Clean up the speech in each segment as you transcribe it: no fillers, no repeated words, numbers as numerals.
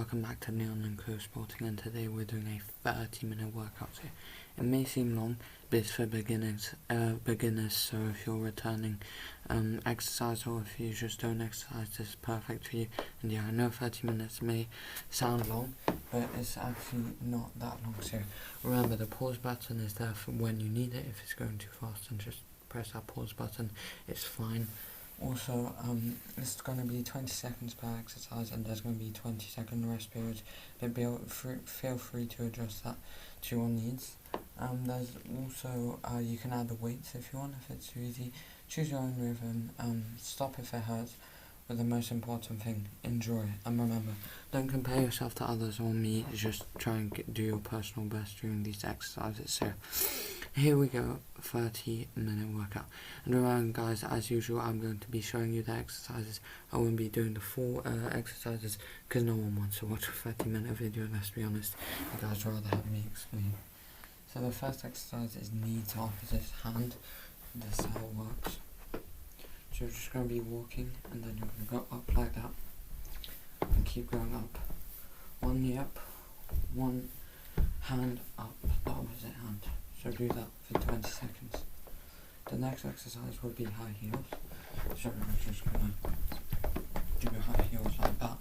welcome back to Leon&Co Sporting, and today we're doing a 30-minute workout here. It may seem long, but it's for beginners, so if you're returning exercise, or if you just don't exercise, this is perfect for you. And yeah, I know 30 minutes may sound long, but it's actually not that long. So remember, the pause button is there for when you need it. If it's going too fast, and just press that pause button, it's fine. Also, it's going to be 20 seconds per exercise, and there's going to be 20-second rest periods, but feel free to adjust that to your needs. There's also, you can add the weights if you want, if it's too easy. Choose your own rhythm, stop if it hurts, but the most important thing, enjoy. And remember, don't compare yourself to others or me, just try and do your personal best during these exercises. So here we go, 30-minute workout. And remember guys, as usual, I'm going to be showing you the exercises. I won't be doing the full exercises because no one wants to watch a 30-minute video, let's be honest. You guys rather have me explain. So the first exercise is knee to opposite hand. This is how it works. So you're just going to be walking, and then you're going to go up like that and keep going up. One knee up, one hand up, the opposite hand. So do that for 20 seconds. The next exercise will be high heels. So we're just going to do high heels like that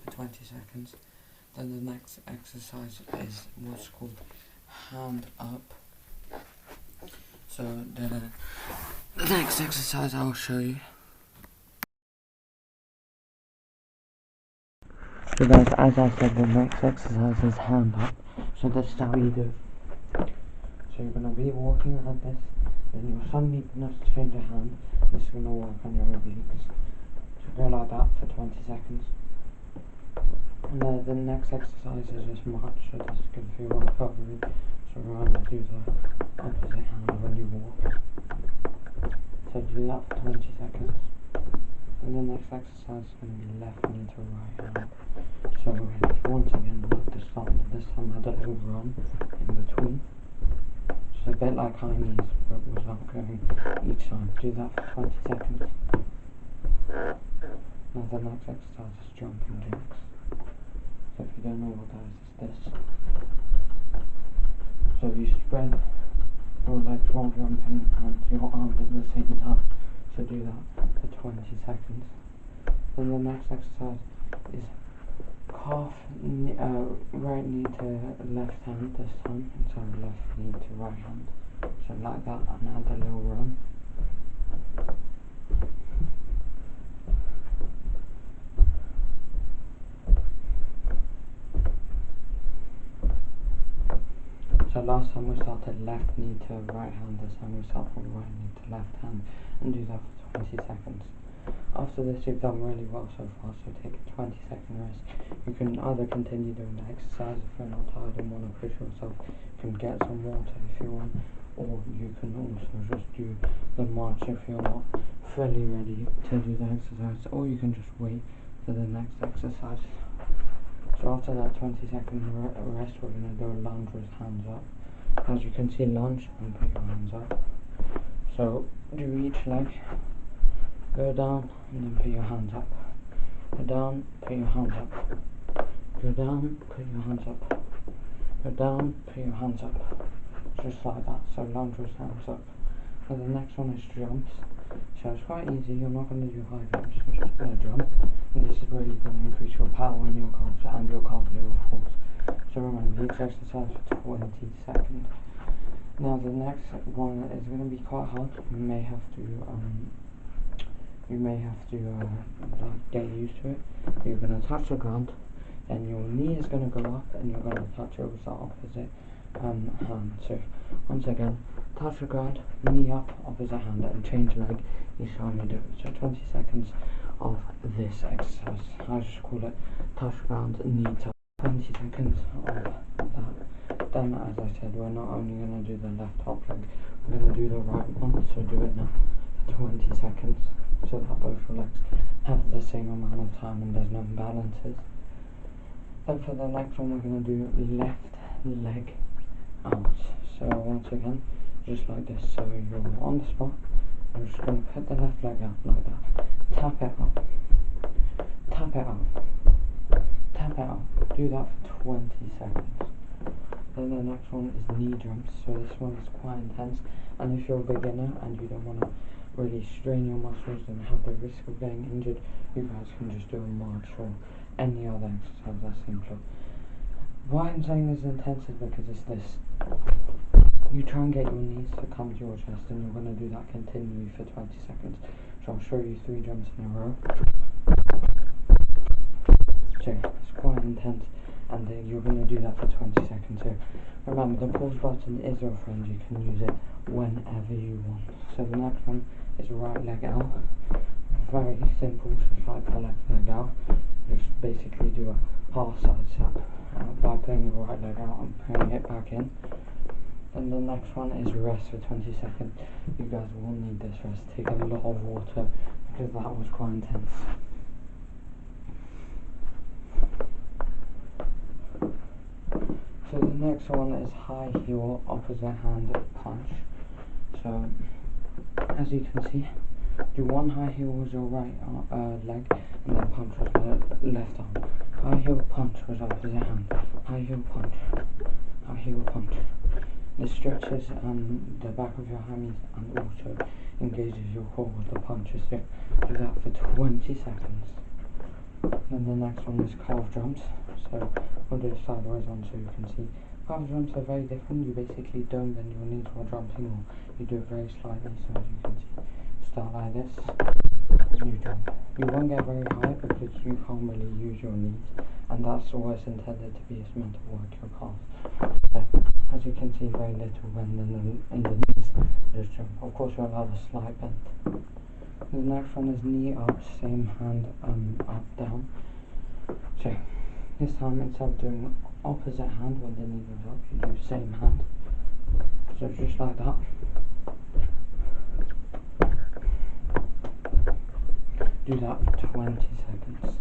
for 20 seconds. Then the next exercise is what's called hand up. So the next exercise I'll show you. So guys, as I said, the next exercise is hand up. So this is how you do it. So you're going to be walking like this, then you're suddenly going to change your hand. This is going to work on your obliques. So go like that for 20 seconds. And the next exercise is just march, so this is good for your recovery. So remember to do the opposite hand when you walk. So do that for 20 seconds. And the next exercise is going to be left knee to right hand. So we're going to once again look to start, but this time add a little run in between. A bit like high knees, but without going each time. Do that for 20 seconds. Now the next exercise is jumping jacks. So if you don't know what that is, it's this. So you spread your legs while jumping and your arms at the same time. So do that for 20 seconds. Then the next exercise is calf, right knee to left hand this time, instead of left knee to right hand. So like that, and add a little run. So last time we started left knee to right hand, this time we start from right knee to left hand, and do that for 20 seconds. After this, you've done really well so far, so take a 20-second rest. You can either continue doing the exercise if you're not tired and want to push yourself. You can get some water if you want, or you can also just do the march if you're not fully ready to do the exercise, or you can just wait for the next exercise. So after that 20-second rest, we're going to do a lunge with hands up. As you can see, lunge and put your hands up. So do each leg. Go down and then put your hands up. Go down, put your hands up. Go down, put your hands up. Go down, put your hands up. Just like that. So lunge with hands up. And the next one is jumps. So it's quite easy. You're not going to do high jumps. You're just going to jump. And this is really going to increase your power in your calves and your cardio, of course. So remember, each exercise for 20 seconds. Now the next one is going to be quite hard. You may have to like get used to it. You're going to touch the ground, and your knee is going to go up, and you're going to touch it with the opposite hand. So once again, touch the ground, knee up, opposite hand, and change leg each time you do it. So 20 seconds of this exercise. I just call it touch ground, knee touch. 20 seconds of that. Then, as I said, we're not only going to do the left top leg, we're going to do the right one. So do it now for 20 seconds. So that both your legs have the same amount of time and there's no imbalances. Then for the next one, we're going to do left leg out. So once again, just like this. So you're on the spot. You're just going to put the left leg out like that. Tap it up. Tap it out. Tap it out. do that for 20 seconds. Then the next one is knee jumps, so this one is quite intense, and if you're a beginner and you don't want to really strain your muscles and have the risk of getting injured, you guys can just do a march or any other exercise that's simpler. Why I'm saying this intense is because it's this. You try and get your knees to come to your chest, and you're going to do that continually for 20 seconds. So I'll show you 3 jumps in a row. So it's quite intense, and you're going to do that for 20 seconds. So remember, the pause button is your friend. You can use it whenever you want. So the next one is right leg out. Very simple, just like the left leg out. Just basically do a half side step by putting your right leg out and putting it back in. And the next one is rest for 20 seconds. You guys will need this rest. Take a lot of water because that was quite intense. So the next one is high heel opposite hand punch. So as you can see, do one high heel with your right leg, and then punch with the left arm. High heel punch with opposite hand. High heel punch. High heel punch. This stretches the back of your hammies and also engages your core with the punches. So do that for 20 seconds. Then the next one is calf jumps. So we'll do it sideways on so you can see. Calf jumps are very different. You basically don't bend your knees while jumping, or you do it very slightly, so as you can see. Start like this, and you jump. You won't get very high because you can't really use your knees, and that's what it's intended to be. It's meant to work your calves. So, as you can see, very little bend in the knees. Just jump. Of course, you'll have a slight bend. The next one is knee up, same hand up, down. So this time, instead of doing opposite hand when the knee goes up, you do same hand. So just like that. Do that for 20 seconds.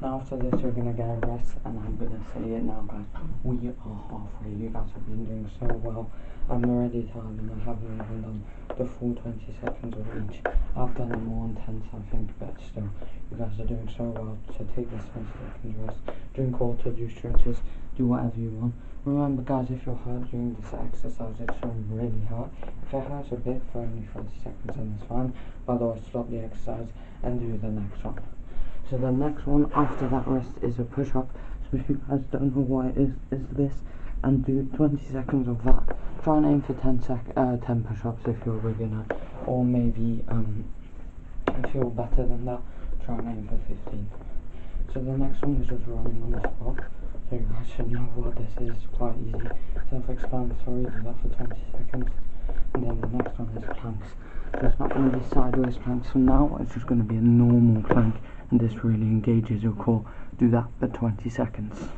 Now after this we're going to get a rest, and I'm going to say it now, guys. We are halfway. You guys have been doing so well. I'm already tired and I haven't even done the full 20 seconds of each. I've done it more intense, I think, but still, you guys are doing so well. So take this 20 seconds rest, drink water, do stretches, do whatever you want. Remember guys, if you're hurt during this exercise, it shouldn't really hurt. If it hurts a bit for only 30 seconds, then it's fine. But otherwise, stop the exercise and do the next one. So the next one after that rest is a push-up. So if you guys don't know what it is this, and do 20 seconds of that. Try and aim for 10 push-ups if you're a beginner, or maybe if you're better than that, try and aim for 15. So the next one is just running on the spot. So you guys should know what this is. It's quite easy, self-explanatory. Do that for 20 seconds. And then the next one is planks. So it's not going to be sideways planks from now, it's just going to be a normal plank, and this really engages your core. Do that for 20 seconds.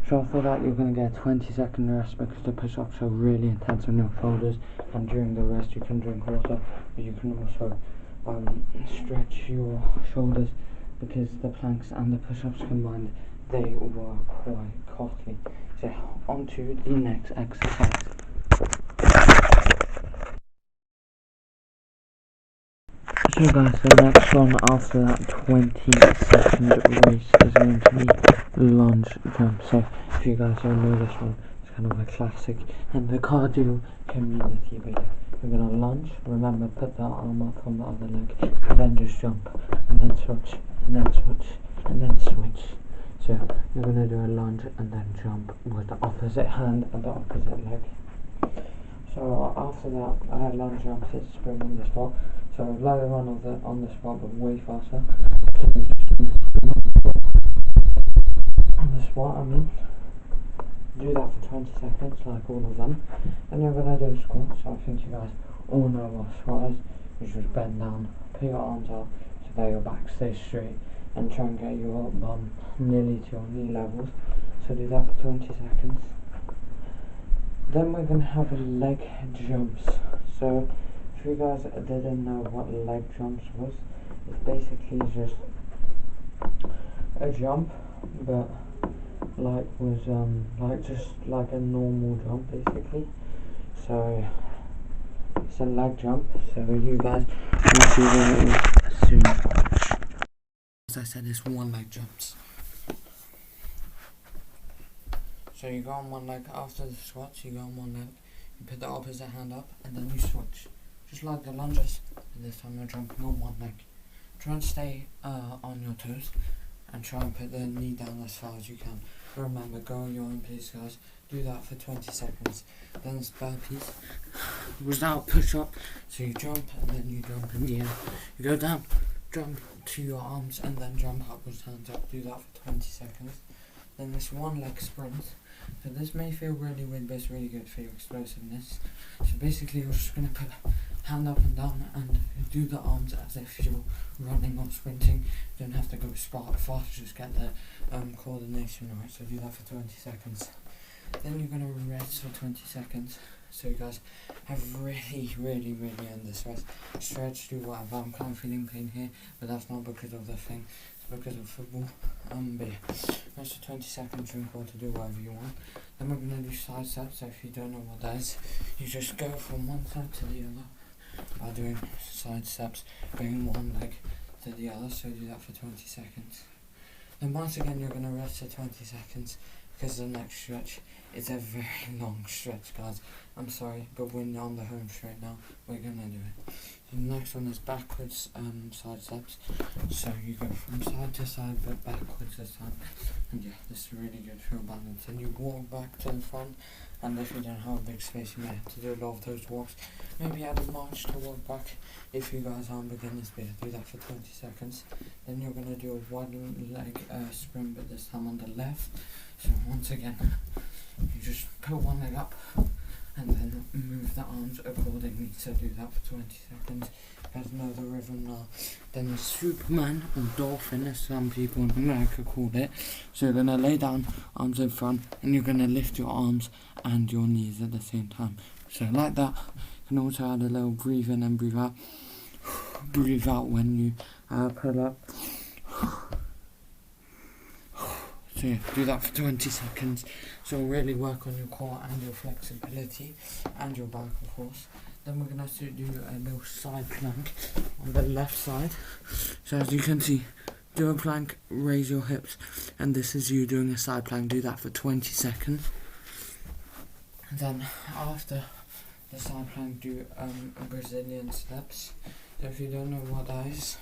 So after that you're going to get a 20-second rest because the push-ups are really intense on your shoulders, and during the rest you can drink water, but you can also stretch your shoulders because the planks and the push-ups combined, they were quite costly. So on to the next exercise. So guys, the next one after that 20-second race is going to be lunge jump. So if you guys don't know this one, it's kind of a classic in the cardio community. But yeah, you're going to lunge, remember put the arm up on the other leg, and then just jump, and then switch, and then switch, and then switch. So you're going to do a lunge and then jump with the opposite hand and the opposite leg. So after that, lunge jumps is spring on the spot. So like a run on the spot, but way faster. So on the spot, I mean. Do that for 20 seconds, like all of them. And you're gonna do squats. So I think you guys all know what a squat is. You just bend down, put your arms out so that your back stays straight, and try and get your bum nearly to your knee levels. So do that for 20 seconds. Then we're gonna have leg jumps. So if you guys didn't know what leg jumps was, it's basically just a jump, but just like a normal jump basically. So it's a leg jump. So you guys will see what it is soon. As I said, it's one leg jumps. So you go on one leg after the squats, you go on one leg, you put the opposite hand up, and then you switch. Just like the lunges, but this time you're jumping on one leg. Try and stay on your toes, and try and put the knee down as far as you can. Remember, go on your own pace, guys. Do that for 20 seconds. Then it's burpees without push-up. So you jump, and then you jump in the air. You go down, jump to your arms, and then jump upwards, hands up. Do that for 20 seconds. Then this one leg sprint. So this may feel really weird, but it's really good for your explosiveness. So basically you're just going to put hand up and down and do the arms as if you're running or sprinting. You don't have to go fast, just get the coordination right. So do that for 20 seconds. Then you're going to rest for 20 seconds. So you guys have really earned this rest. Stretch, do whatever. I'm kind of feeling pain here, but that's not because of the thing. It's because of football. But yeah, rest for 20 seconds, drink water, do whatever you want. Then we're going to do side steps. So if you don't know what that is, you just go from one side to the other by doing side steps, bringing one leg to the other. So do that for 20 seconds. Then once again, you're going to rest for 20 seconds. Because the next stretch is a very long stretch, guys. I'm sorry, but we're on the home straight now. We're gonna do it. The next one is backwards side steps. So you go from side to side, but backwards this time. And yeah, this is really good for your balance. And you walk back to the front. And if you don't have a big space, you may have to do a lot of those walks. Maybe add a march to walk back. If you guys aren't beginners, but do that for 20 seconds. Then you're gonna do a one leg sprint, but this time on the left. So once again, you just put one leg up and then move the arms accordingly. So do that for 20 seconds. You guys know the rhythm now. Then the Superman or dolphin, as some people in America call it. So you're going to lay down, arms in front, and you're going to lift your arms and your knees at the same time. So like that. You can also add a little breathe in and breathe out. Breathe out when you pull up. So yeah, do that for 20 seconds. So really work on your core and your flexibility and your back, of course. Then we're going to do a little side plank on the left side. So as you can see, do a plank, raise your hips, and this is you doing a side plank. Do that for 20 seconds. And then after the side plank, do Brazilian steps. So if you don't know what that is,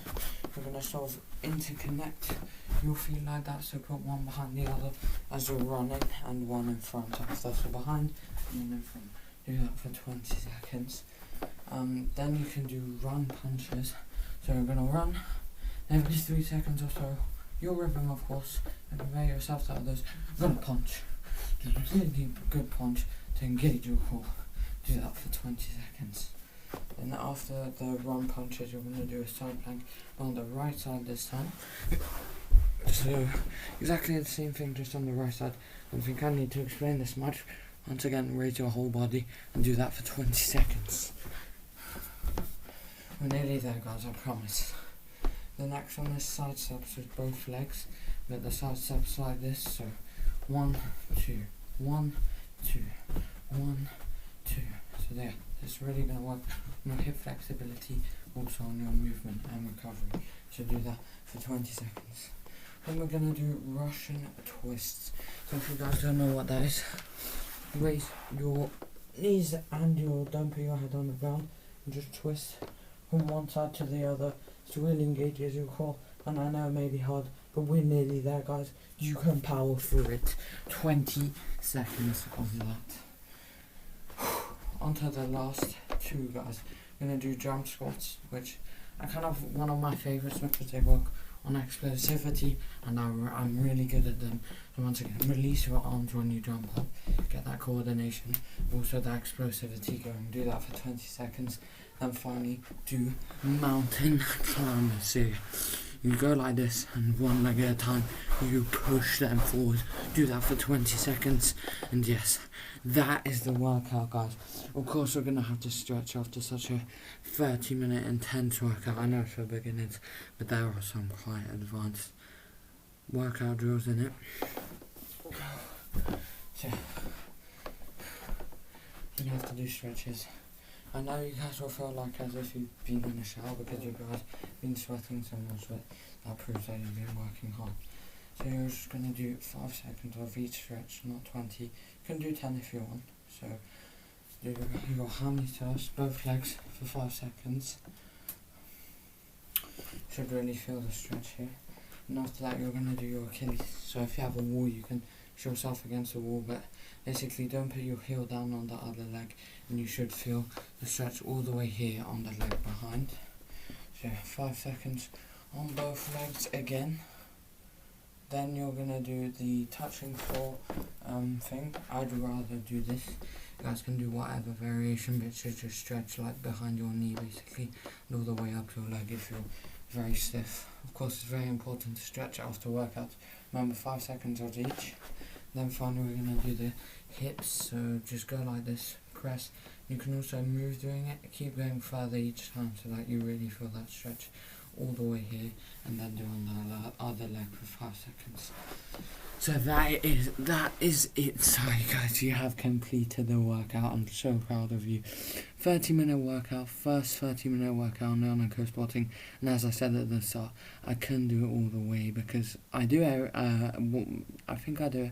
you're going to sort of interconnect your feet like that. So put one behind the other as you're running and one in front after. So behind and then in front. Do that for 20 seconds. Then you can do run punches. So you're going to run every 3 seconds or so. Your rhythm, of course, and compare yourself to others. You're going to punch. Do a really deep, good punch to engage your core. Do that for 20 seconds. Then after the run punches, you're going to do a side plank on the right side this time. So exactly the same thing, just on the right side. I don't think I need to explain this much. Once again, raise your whole body and do that for 20 seconds. We're nearly there, guys, I promise. The next one is side steps with both legs, but the side steps like this. So 1, 2, 1, 2, 1, 2. So there. It's really going to work on your hip flexibility, also on your movement and recovery. So do that for 20 seconds. Then we're going to do Russian twists. So if you guys don't know what that is, raise your knees and don't put your head on the ground and just twist from one side to the other. It really engages your core, and I know it may be hard, but we're nearly there, guys. You can power through it. 20 seconds of that. Onto the last two, guys. I'm going to do jump squats, which are kind of one of my favourites because they work on explosivity and I'm really good at them. So once again, release your arms when you jump up, get that coordination, also that explosivity going. Do that for 20 seconds. And finally, do mountain climbers. So you go like this, and one leg at a time, you push them forward. Do that for 20 seconds, and yes, that is the workout, guys. Of course, we're going to have to stretch after such a 30-minute intense workout. I know it's for beginners, but there are some quite advanced workout drills in it. So, you have to do stretches. I know you guys will feel like as if you've been in a shower because you guys been sweating so much, but that proves that you've been working hard. So you're just going to do 5 seconds of each stretch, not 20. You can do 10 if you want. So do your hammies first, both legs for 5 seconds. Should really feel the stretch here. And after that you're going to do your Achilles. So if you have a wall, you can push yourself against the wall, but basically don't put your heel down on the other leg, and you should feel the stretch all the way here on the leg behind. So 5 seconds on both legs again. Then you're going to do the touching floor thing. I'd rather do this. You guys can do whatever variation, but it should just stretch like behind your knee basically, and all the way up your leg if you're very stiff. Of course, it's very important to stretch after workouts. Remember, 5 seconds of each. Then finally we're going to do the hips, so just go like this, press. You can also move doing it, keep going further each time so that you really feel that stretch all the way here, and then do on the other leg for 5 seconds. So that is it. Sorry guys, you have completed the workout. I'm so proud of you. 30-minute workout, first 30-minute workout on Leon&Co spotting, and as I said at the start, I couldn't do it all the way because I do I think I do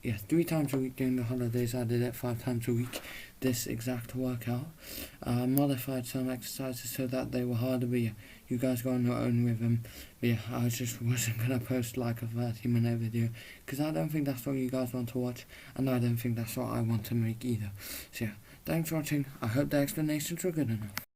it 3 times a week during the holidays. I did it 5 times a week, this exact workout. Modified some exercises so that they were harder, but yeah, you guys go on your own rhythm. But yeah, I just wasn't going to post like a 30-minute video because I don't think that's what you guys want to watch, and I don't think that's what I want to make either. So yeah, thanks for watching. I hope the explanations were good enough.